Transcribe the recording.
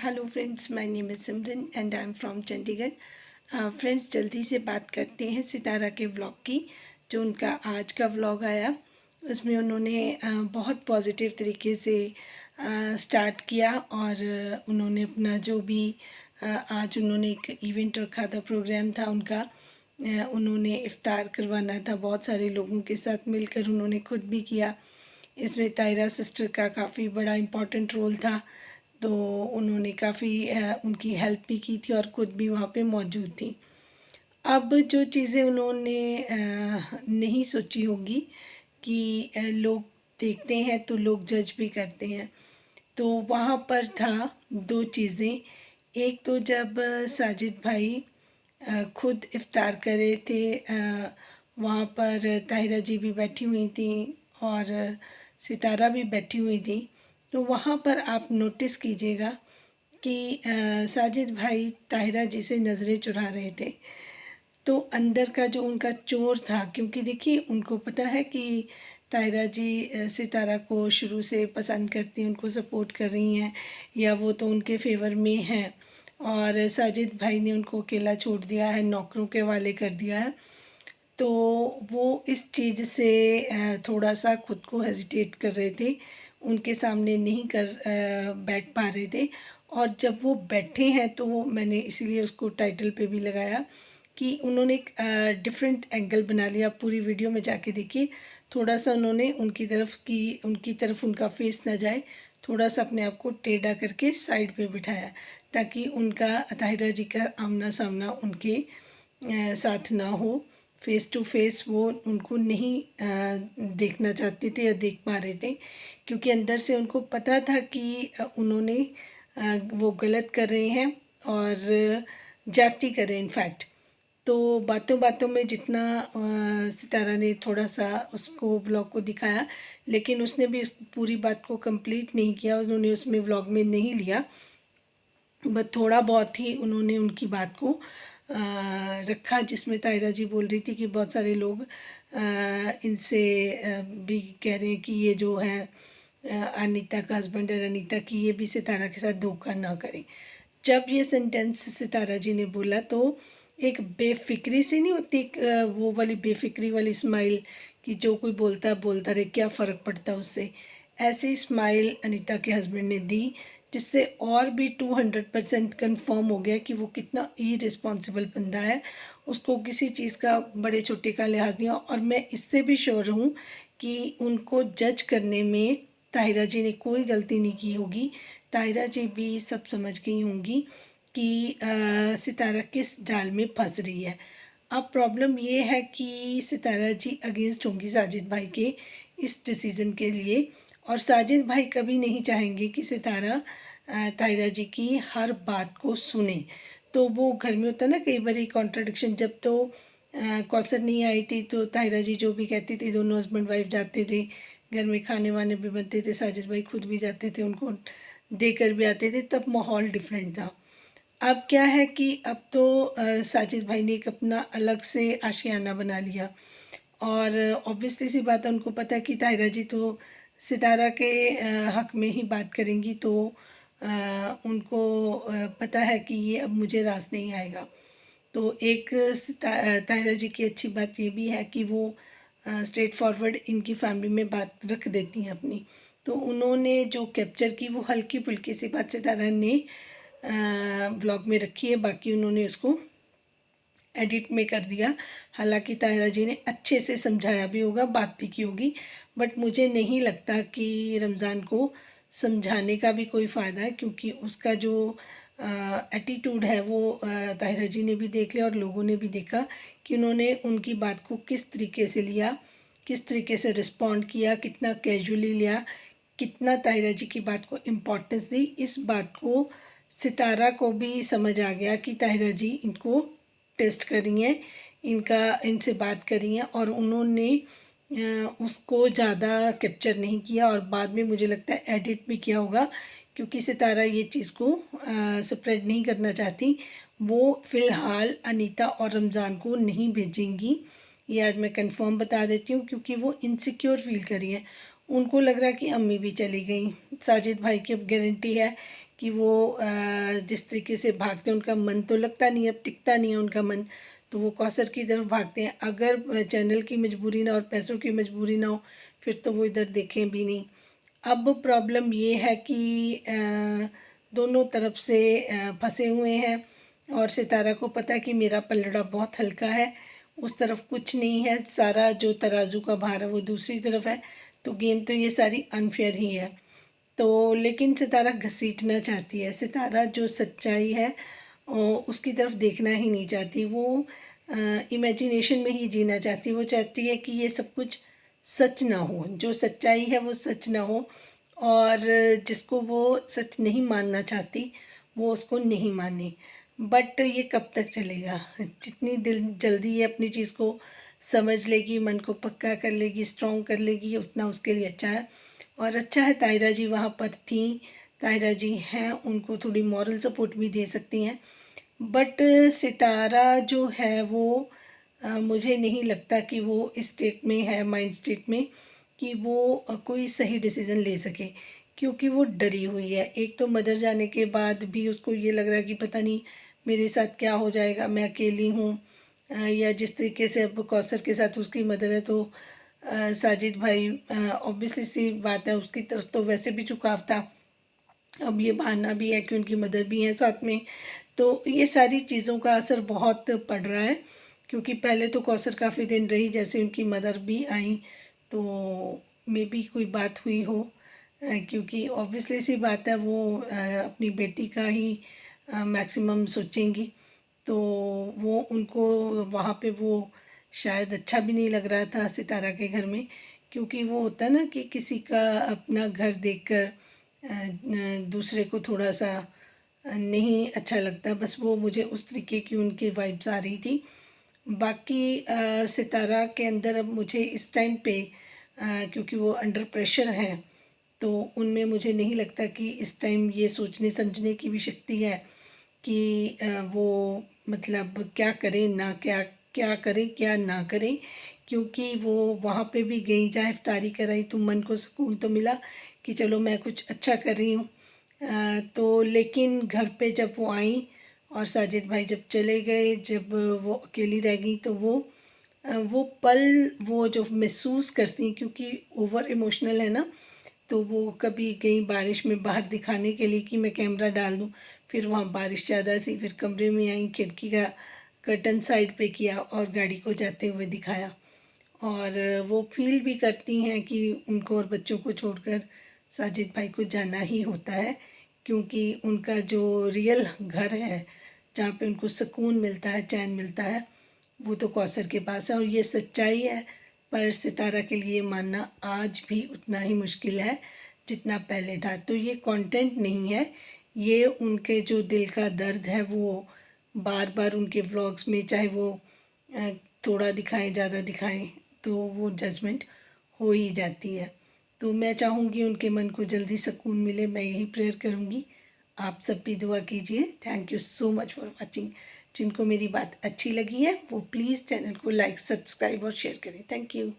Hello friends, my name is Simran and I am from Chandigarh. Friends, जल्दी से बात करते हैं सितारा के व्लॉग की। जो उनका आज का व्लॉग आया उसमें उन्होंने बहुत पॉजिटिव तरीके से स्टार्ट किया और उन्होंने अपना जो भी आज उन्होंने एक इवेंट रखा था, प्रोग्राम था उनका। उन्होंने इफ्तार करवाना था बहुत सारे लोगों के साथ मिलकर, उन्होंने खुद भी किया। इसमें तायरा सिस्टर का काफ़ी बड़ा इम्पॉर्टेंट रोल था, तो उन्होंने काफ़ी उनकी हेल्प भी की थी और खुद भी वहाँ पे मौजूद थी। अब जो चीज़ें उन्होंने नहीं सोची होंगी कि लोग देखते हैं तो लोग जज भी करते हैं। तो वहाँ पर था दो चीज़ें। एक तो जब साजिद भाई खुद इफ्तार कर रहे थे, वहाँ पर ताहिरा जी भी बैठी हुई थी और सितारा भी बैठी हुई थी। तो वहाँ पर आप नोटिस कीजिएगा कि साजिद भाई ताहिरा जी से नज़रें चुरा रहे थे। तो अंदर का जो उनका चोर था, क्योंकि देखिए उनको पता है कि ताहिरा जी सितारा को शुरू से पसंद करती हैं, उनको सपोर्ट कर रही हैं, या वो तो उनके फेवर में हैं। और साजिद भाई ने उनको अकेला छोड़ दिया है, नौकरों के हवाले कर दिया है। तो वो इस चीज़ से थोड़ा सा खुद को हेजिटेट कर रहे थे, उनके सामने नहीं बैठ पा रहे थे। और जब वो बैठे हैं तो मैंने इसीलिए उसको टाइटल पे भी लगाया कि उन्होंने एक डिफरेंट एंगल बना लिया। पूरी वीडियो में जाके देखिए, थोड़ा सा उन्होंने उनकी तरफ उनका फेस ना जाए, थोड़ा सा अपने आप को टेढ़ा करके साइड पे बिठाया, ताकि उनका ताहिरा जी का आमना सामना उनके साथ ना हो। फेस टू फेस वो उनको नहीं देखना चाहते थे या देख पा रहे थे, क्योंकि अंदर से उनको पता था कि उन्होंने वो गलत कर रहे हैं और जाति कर रहे हैं इनफैक्ट। तो बातों बातों में जितना सितारा ने थोड़ा सा उसको व्लॉग को दिखाया, लेकिन उसने भी उस पूरी बात को कंप्लीट नहीं किया, उन्होंने उसमें व्लॉग में नहीं लिया। बस थोड़ा बहुत ही उन्होंने उनकी बात को रखा, जिसमें तायरा जी बोल रही थी कि बहुत सारे लोग इनसे भी कह रहे हैं कि ये जो है अनीता का हस्बैंड है, अनीता की, ये भी सितारा के साथ धोखा ना करें। जब ये सेंटेंस सितारा जी ने बोला तो एक बेफिक्री सी नहीं होती, एक वो वाली बेफिक्री वाली स्माइल कि जो कोई बोलता रहे, क्या फ़र्क पड़ता उससे। ऐसी स्माइल अनीता के हस्बैंड ने दी, जिससे और भी 200% कन्फर्म हो गया कि वो कितना इररिस्पॉन्सिबल बंदा है। उसको किसी चीज़ का बड़े छोटे का लिहाज नहीं। और मैं इससे भी श्योर हूँ कि उनको जज करने में ताहिरा जी ने कोई गलती नहीं की होगी। ताहिरा जी भी सब समझ गई होंगी कि सितारा किस जाल में फंस रही है। अब प्रॉब्लम ये है कि सितारा जी अगेंस्ट होंगी साजिद भाई के इस डिसीज़न के लिए, और साजिद भाई कभी नहीं चाहेंगे कि सितारा ताहिरा जी की हर बात को सुने। तो वो घर में होता है ना कई बार कॉन्ट्रडिक्शन। जब तो कौसर नहीं आई थी तो ताहिरा जी जो भी कहती थी, दोनों हस्बैंड वाइफ जाते थे, घर में खाने वाने भी बनते थे, साजिद भाई खुद भी जाते थे, उनको देकर भी आते थे, तब माहौल डिफरेंट था। अब क्या है कि अब तो साजिद भाई ने एक अपना अलग से आशियाना बना लिया, और ऑब्वियसली सी बात है, उनको पता है कि ताहिरा जी तो सितारा के हक़ में ही बात करेंगी। तो उनको पता है कि ये अब मुझे रास नहीं आएगा। तो एक ताहिरा जी की अच्छी बात ये भी है कि वो स्ट्रेट फॉरवर्ड इनकी फैमिली में बात रख देती हैं अपनी। तो उन्होंने जो कैप्चर की वो हल्की फुल्की सी बात सितारा ने व्लॉग में रखी है, बाकी उन्होंने उसको एडिट में कर दिया। हालांकि ताहिरा जी ने अच्छे से समझाया भी होगा, बात भी की होगी, बट मुझे नहीं लगता कि रमज़ान को समझाने का भी कोई फ़ायदा है, क्योंकि उसका जो एटीट्यूड है वो ताहिरा जी ने भी देख लिया और लोगों ने भी देखा कि उन्होंने उनकी बात को किस तरीके से लिया, किस तरीके से रिस्पॉन्ड किया, कितना कैजुअली लिया, कितना ताहिरा जी की बात को इम्पोर्टेंस दी। इस बात को सितारा को भी समझ आ गया कि ताहिरा जी इनको टेस्ट कर रही हैं, इनसे बात कर रही हैं, और उन्होंने उसको ज़्यादा कैप्चर नहीं किया, और बाद में मुझे लगता है एडिट भी किया होगा, क्योंकि सितारा ये चीज़ को स्प्रेड नहीं करना चाहती। वो फ़िलहाल अनीता और रमज़ान को नहीं भेजेंगी, ये आज मैं कंफर्म बता देती हूँ, क्योंकि वो इनसिक्योर फील कर रही हैं। उनको लग रहा है कि अम्मी भी चली गई। साजिद भाई की अब गारंटी है कि वो जिस तरीके से भागते हैं, उनका मन तो लगता नहीं है, अब टिकता नहीं है उनका मन, तो वो कौसर की तरफ भागते हैं। अगर चैनल की मजबूरी ना और पैसों की मजबूरी ना हो फिर तो वो इधर देखें भी नहीं। अब प्रॉब्लम ये है कि दोनों तरफ से फंसे हुए हैं और सितारा को पता है कि मेरा पलड़ा बहुत हल्का है, उस तरफ कुछ नहीं है, सारा जो तराजू का भार है वो दूसरी तरफ है, तो गेम तो ये सारी अनफेयर ही है। तो लेकिन सितारा घसीटना चाहती है, सितारा जो सच्चाई है उसकी तरफ देखना ही नहीं चाहती, वो इमेजिनेशन में ही जीना चाहती है। वो चाहती है कि ये सब कुछ सच ना हो, जो सच्चाई है वो सच ना हो, और जिसको वो सच नहीं मानना चाहती वो उसको नहीं माने। बट ये कब तक चलेगा? जितनी जल्दी ये अपनी चीज़ को समझ लेगी, मन को पक्का कर लेगी, स्ट्रॉन्ग कर लेगी, उतना उसके लिए अच्छा है। और अच्छा है ताहिरा जी वहाँ पर थी, ताहिरा जी हैं, उनको थोड़ी मॉरल सपोर्ट भी दे सकती हैं। बट सितारा जो है वो मुझे नहीं लगता कि वो इस स्टेट में है, माइंड स्टेट में, कि वो कोई सही डिसीज़न ले सके, क्योंकि वो डरी हुई है। एक तो मदर जाने के बाद भी उसको ये लग रहा है कि पता नहीं मेरे साथ क्या हो जाएगा, मैं अकेली हूँ। या जिस तरीके से अब कौसर के साथ उसकी मदर है, तो साजिद भाई ऑब्वियसली सी बात है उसकी तरफ तो वैसे भी झुकाव था, अब ये बहाना भी है कि उनकी मदर भी है साथ में। तो ये सारी चीज़ों का असर बहुत पड़ रहा है, क्योंकि पहले तो कौसर काफ़ी दिन रही, जैसे उनकी मदर भी आई तो मे बी कोई बात हुई हो, क्योंकि ऑब्वियसली सी बात है वो अपनी बेटी का ही मैक्सिमम सोचेंगी। तो वो उनको वहाँ पे वो शायद अच्छा भी नहीं लग रहा था सितारा के घर में, क्योंकि वो होता है ना कि किसी का अपना घर देखकर दूसरे को थोड़ा सा नहीं अच्छा लगता। बस वो मुझे उस तरीके की उनकी वाइब्स आ रही थी। बाकी सितारा के अंदर अब मुझे इस टाइम पे क्योंकि वो अंडर प्रेशर हैं, तो उनमें मुझे नहीं लगता कि इस टाइम ये सोचने समझने की भी शक्ति है कि वो मतलब क्या करें ना क्या, क्या करें क्या ना करें। क्योंकि वो वहाँ पे भी गई, जहाँ इफ्तारी कराई तो मन को सुकून तो मिला कि चलो मैं कुछ अच्छा कर रही हूँ। तो लेकिन घर पे जब वो आई और साजिद भाई जब चले गए, जब वो अकेली रह गई, तो वो पल वो जो महसूस करती, क्योंकि ओवर इमोशनल है ना, तो वो कभी गई बारिश में बाहर दिखाने के लिए कि मैं कैमरा डाल दूँ, फिर वहाँ बारिश ज़्यादा थी, फिर कमरे में आई, खिड़की का कर्टन साइड पे किया और गाड़ी को जाते हुए दिखाया। और वो फील भी करती हैं कि उनको और बच्चों को छोड़कर साजिद भाई को जाना ही होता है, क्योंकि उनका जो रियल घर है जहाँ पे उनको सुकून मिलता है, चैन मिलता है, वो तो कौसर के पास है। और ये सच्चाई है, पर सितारा के लिए मानना आज भी उतना ही मुश्किल है जितना पहले था। तो ये कंटेंट नहीं है, ये उनके जो दिल का दर्द है वो बार बार उनके व्लॉग्स में, चाहे वो अ, थोड़ा दिखाएं ज़्यादा दिखाएं, तो वो जजमेंट हो ही जाती है। तो मैं चाहूँगी उनके मन को जल्दी सुकून मिले, मैं यही प्रेयर करूँगी। आप सब भी दुआ कीजिए। Thank you so much for watching. जिनको मेरी बात अच्छी लगी है वो प्लीज़ चैनल को लाइक, सब्सक्राइब और शेयर करें। Thank you.